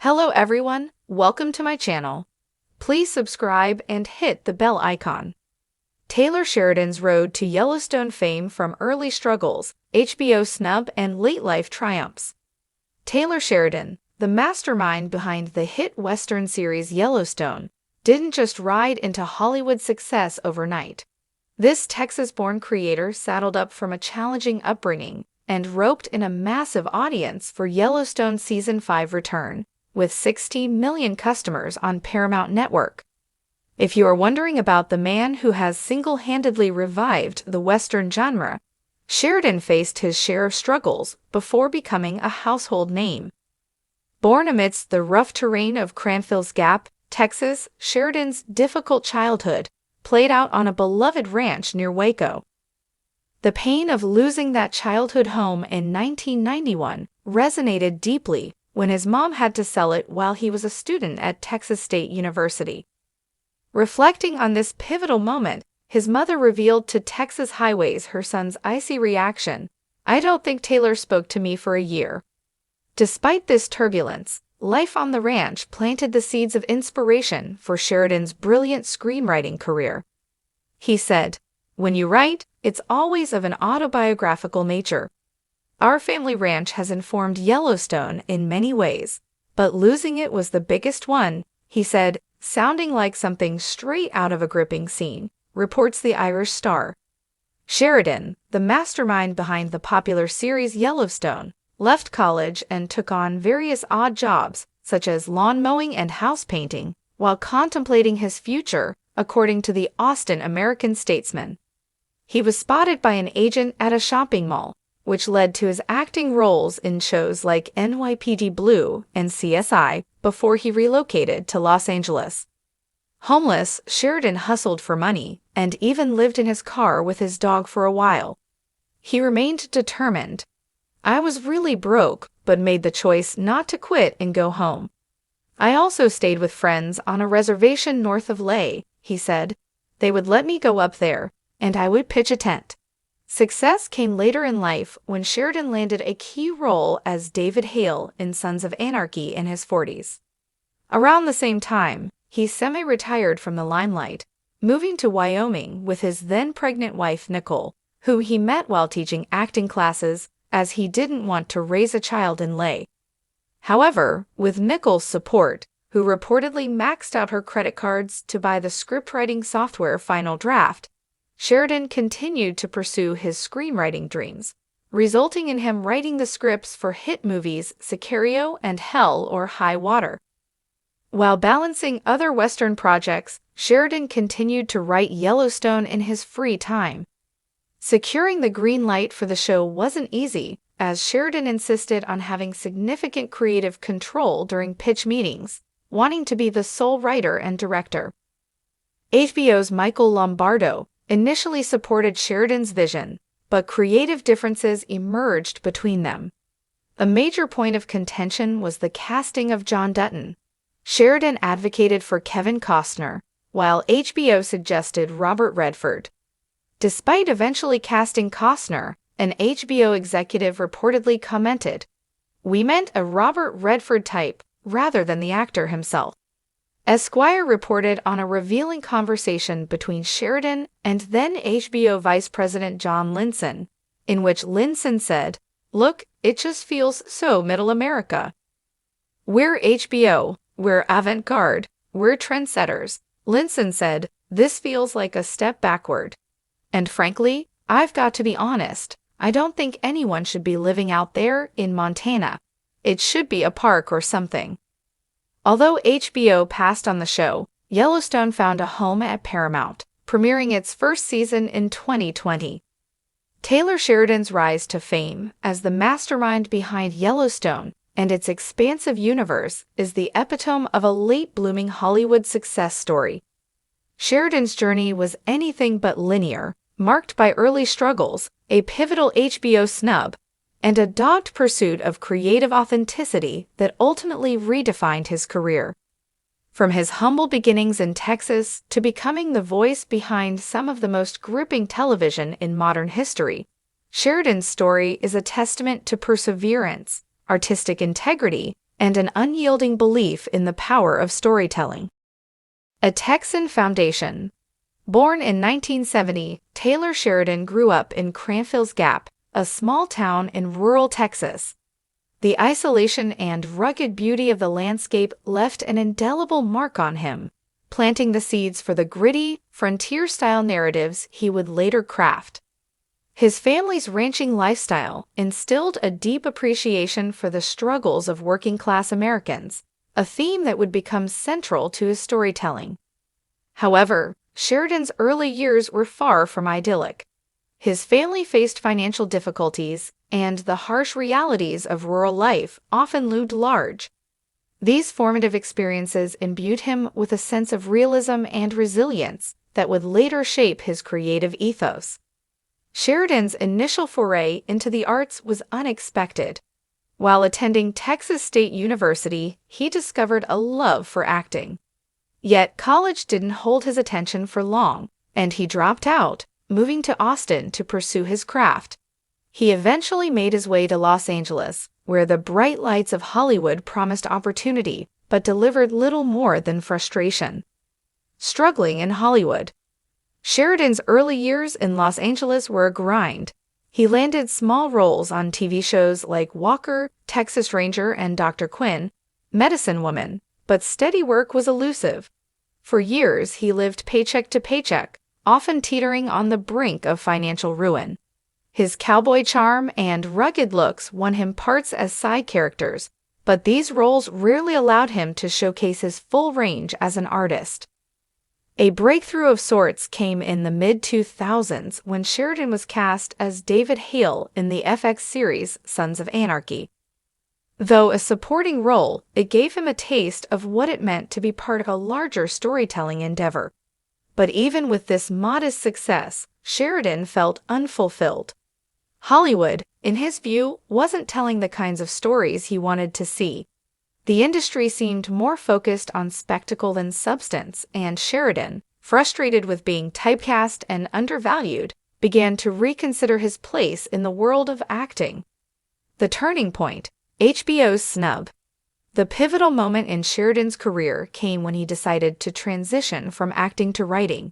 Hello everyone, welcome to my channel. Please subscribe and hit the bell icon. Taylor Sheridan's road to Yellowstone fame from early struggles, HBO snub and late-life triumphs. Taylor Sheridan, the mastermind behind the hit Western series Yellowstone, didn't just ride into Hollywood success overnight. This Texas-born creator saddled up from a challenging upbringing and roped in a massive audience for Yellowstone Season 5 return, with 60 million customers on Paramount Network. If you are wondering about the man who has single-handedly revived the Western genre, Sheridan faced his share of struggles before becoming a household name. Born amidst the rough terrain of Cranfill's Gap, Texas, Sheridan's difficult childhood played out on a beloved ranch near Waco. The pain of losing that childhood home in 1991 resonated deeply when his mom had to sell it while he was a student at Texas State University. Reflecting on this pivotal moment, his mother revealed to Texas Highways her son's icy reaction, "I don't think Taylor spoke to me for a year." Despite this turbulence, life on the ranch planted the seeds of inspiration for Sheridan's brilliant screenwriting career. He said, "When you write, it's always of an autobiographical nature. Our family ranch has informed Yellowstone in many ways, but losing it was the biggest one," he said, sounding like something straight out of a gripping scene, reports the Irish Star. Sheridan, the mastermind behind the popular series Yellowstone, left college and took on various odd jobs, such as lawn mowing and house painting, while contemplating his future, according to the Austin American-Statesman. He was spotted by an agent at a shopping mall, which led to his acting roles in shows like NYPD Blue and CSI before he relocated to Los Angeles. Homeless, Sheridan hustled for money and even lived in his car with his dog for a while. He remained determined. "I was really broke, but made the choice not to quit and go home. I also stayed with friends on a reservation north of Lay," he said. "They would let me go up there, and I would pitch a tent." Success came later in life when Sheridan landed a key role as David Hale in Sons of Anarchy in his 40s. Around the same time, he semi-retired from the limelight, moving to Wyoming with his then-pregnant wife Nicole, who he met while teaching acting classes, as he didn't want to raise a child in Lay. However, with Nicole's support, who reportedly maxed out her credit cards to buy the scriptwriting software Final Draft, Sheridan continued to pursue his screenwriting dreams, resulting in him writing the scripts for hit movies Sicario and Hell or High Water. While balancing other Western projects, Sheridan continued to write Yellowstone in his free time. Securing the green light for the show wasn't easy, as Sheridan insisted on having significant creative control during pitch meetings, wanting to be the sole writer and director. HBO's Michael Lombardo initially supported Sheridan's vision, but creative differences emerged between them. A major point of contention was the casting of John Dutton. Sheridan advocated for Kevin Costner, while HBO suggested Robert Redford. Despite eventually casting Costner, an HBO executive reportedly commented, "We meant a Robert Redford type rather than the actor himself." Esquire reported on a revealing conversation between Sheridan and then HBO Vice President John Linson, in which Linson said, "Look, it just feels so middle America. We're HBO, we're avant-garde, we're trendsetters." Linson said, "This feels like a step backward. And frankly, I've got to be honest, I don't think anyone should be living out there in Montana. It should be a park or something." Although HBO passed on the show, Yellowstone found a home at Paramount, premiering its first season in 2020. Taylor Sheridan's rise to fame as the mastermind behind Yellowstone and its expansive universe is the epitome of a late-blooming Hollywood success story. Sheridan's journey was anything but linear, marked by early struggles, a pivotal HBO snub, and a dogged pursuit of creative authenticity that ultimately redefined his career. From his humble beginnings in Texas to becoming the voice behind some of the most gripping television in modern history, Sheridan's story is a testament to perseverance, artistic integrity, and an unyielding belief in the power of storytelling. A Texan foundation. Born in 1970, Taylor Sheridan grew up in Cranfill's Gap, a small town in rural Texas. The isolation and rugged beauty of the landscape left an indelible mark on him, planting the seeds for the gritty, frontier-style narratives he would later craft. His family's ranching lifestyle instilled a deep appreciation for the struggles of working-class Americans, a theme that would become central to his storytelling. However, Sheridan's early years were far from idyllic. His family faced financial difficulties, and the harsh realities of rural life often loomed large. These formative experiences imbued him with a sense of realism and resilience that would later shape his creative ethos. Sheridan's initial foray into the arts was unexpected. While attending Texas State University, he discovered a love for acting. Yet college didn't hold his attention for long, and he dropped out, moving to Austin to pursue his craft. He eventually made his way to Los Angeles, where the bright lights of Hollywood promised opportunity, but delivered little more than frustration. Struggling in Hollywood. Sheridan's early years in Los Angeles were a grind. He landed small roles on TV shows like Walker, Texas Ranger, and Dr. Quinn, Medicine Woman, but steady work was elusive. For years, he lived paycheck to paycheck, often teetering on the brink of financial ruin. His cowboy charm and rugged looks won him parts as side characters, but these roles rarely allowed him to showcase his full range as an artist. A breakthrough of sorts came in the mid-2000s when Sheridan was cast as David Hale in the FX series Sons of Anarchy. Though a supporting role, it gave him a taste of what it meant to be part of a larger storytelling endeavor. But even with this modest success, Sheridan felt unfulfilled. Hollywood, in his view, wasn't telling the kinds of stories he wanted to see. The industry seemed more focused on spectacle than substance, and Sheridan, frustrated with being typecast and undervalued, began to reconsider his place in the world of acting. The turning point, HBO's Snub. The pivotal moment in Sheridan's career came when he decided to transition from acting to writing.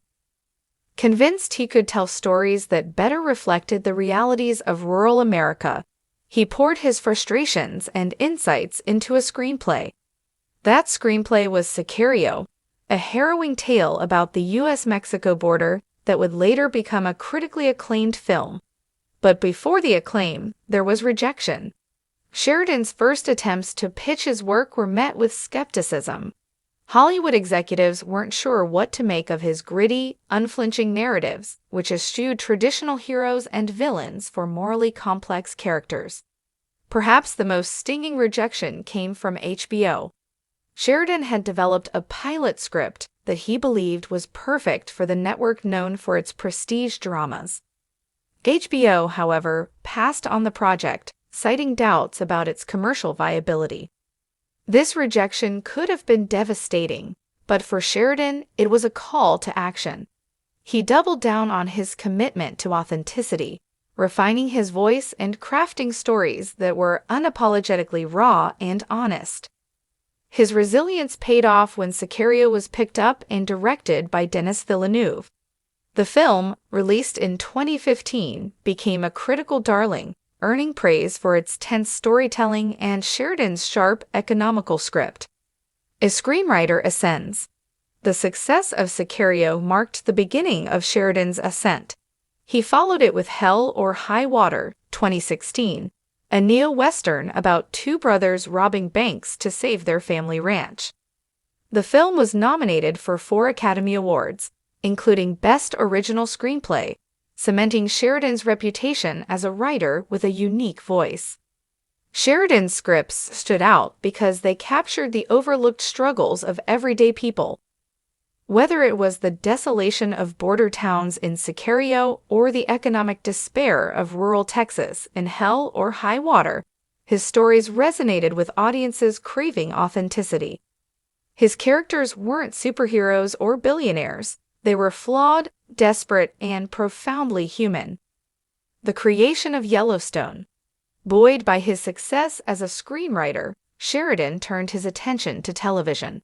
Convinced he could tell stories that better reflected the realities of rural America, he poured his frustrations and insights into a screenplay. That screenplay was Sicario, a harrowing tale about the U.S.-Mexico border that would later become a critically acclaimed film. But before the acclaim, there was rejection. Sheridan's first attempts to pitch his work were met with skepticism. Hollywood executives weren't sure what to make of his gritty, unflinching narratives, which eschewed traditional heroes and villains for morally complex characters. Perhaps the most stinging rejection came from HBO. Sheridan had developed a pilot script that he believed was perfect for the network known for its prestige dramas. HBO, however, passed on the project, citing doubts about its commercial viability. This rejection could have been devastating, but for Sheridan, it was a call to action. He doubled down on his commitment to authenticity, refining his voice and crafting stories that were unapologetically raw and honest. His resilience paid off when Sicario was picked up and directed by Denis Villeneuve. The film, released in 2015, became a critical darling, earning praise for its tense storytelling and Sheridan's sharp, economical script. A screenwriter ascends. The success of Sicario marked the beginning of Sheridan's ascent. He followed it with Hell or High Water, 2016, a neo-western about two brothers robbing banks to save their family ranch. The film was nominated for 4 Academy Awards, including Best Original Screenplay, cementing Sheridan's reputation as a writer with a unique voice. Sheridan's scripts stood out because they captured the overlooked struggles of everyday people. Whether it was the desolation of border towns in Sicario or the economic despair of rural Texas in Hell or High Water, his stories resonated with audiences craving authenticity. His characters weren't superheroes or billionaires. They were flawed, desperate, and profoundly human. The creation of Yellowstone. Buoyed by his success as a screenwriter, Sheridan turned his attention to television.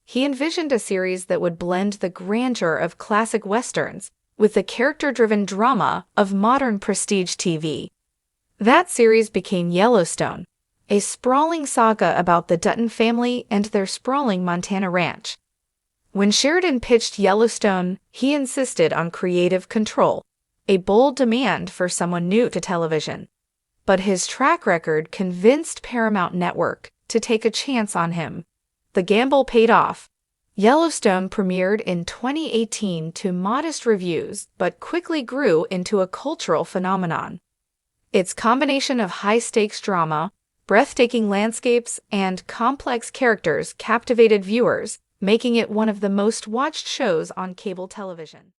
He envisioned a series that would blend the grandeur of classic westerns with the character-driven drama of modern prestige TV. That series became Yellowstone, a sprawling saga about the Dutton family and their sprawling Montana ranch. When Sheridan pitched Yellowstone, he insisted on creative control, a bold demand for someone new to television. But his track record convinced Paramount Network to take a chance on him. The gamble paid off. Yellowstone premiered in 2018 to modest reviews but quickly grew into a cultural phenomenon. Its combination of high-stakes drama, breathtaking landscapes, and complex characters captivated viewers, making it one of the most watched shows on cable television.